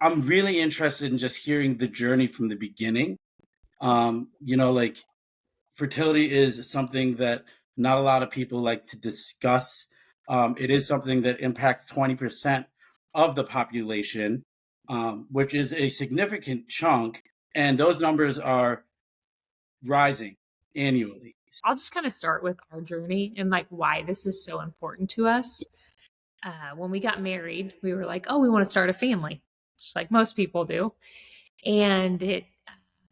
I'm really interested in just hearing the journey from the beginning. Like fertility is something that not a lot of people like to discuss. It is something that impacts 20% of the population, which is a significant chunk, and those numbers are rising annually. I'll just kind of start with our journey and like why this is so important to us. When we got married, we were like, oh, we want to start a family, just like most people do. And it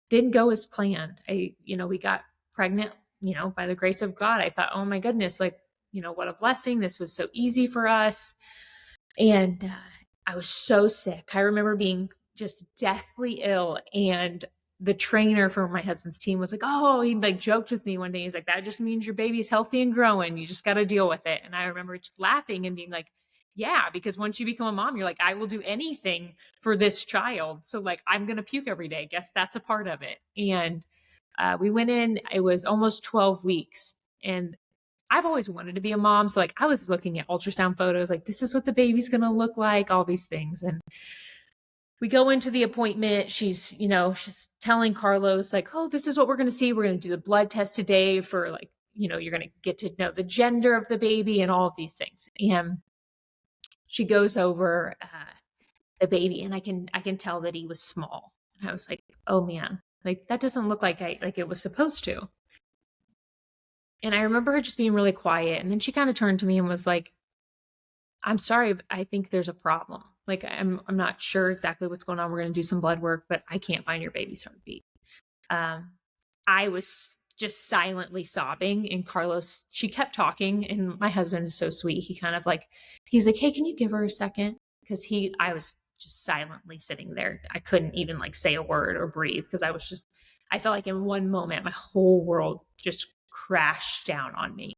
didn't go as planned. We got pregnant, by the grace of God. I thought, oh my goodness, like, what a blessing. This was so easy for us. And I was so sick. I remember being just deathly ill. And the trainer for my husband's team was like, oh, he like joked with me one day. He's like, that just means your baby's healthy and growing. You just got to deal with it. And I remember just laughing and being like, yeah, because once you become a mom, you're like, I will do anything for this child. So like, I'm going to puke every day. Guess that's a part of it. And we went in, it was almost 12 weeks. And I've always wanted to be a mom. So like I was looking at ultrasound photos, like this is what the baby's going to look like, all these things. And we go into the appointment. She's telling Carlos like, oh, this is what we're going to see. We're going to do the blood test today for like, you're going to get to know the gender of the baby and all of these things. And she goes over the baby and I can tell that he was small. And I was like, oh man, like that doesn't look like it was supposed to. And I remember her just being really quiet. And then she kind of turned to me and was like, I'm sorry, but I think there's a problem. Like I'm not sure exactly what's going on. We're going to do some blood work, but I can't find your baby's heartbeat. I was just silently sobbing, and Carlos, she kept talking, and my husband is so sweet. He's like, hey, can you give her a second? Because I was just silently sitting there. I couldn't even like say a word or breathe because I felt like in one moment my whole world just crashed down on me.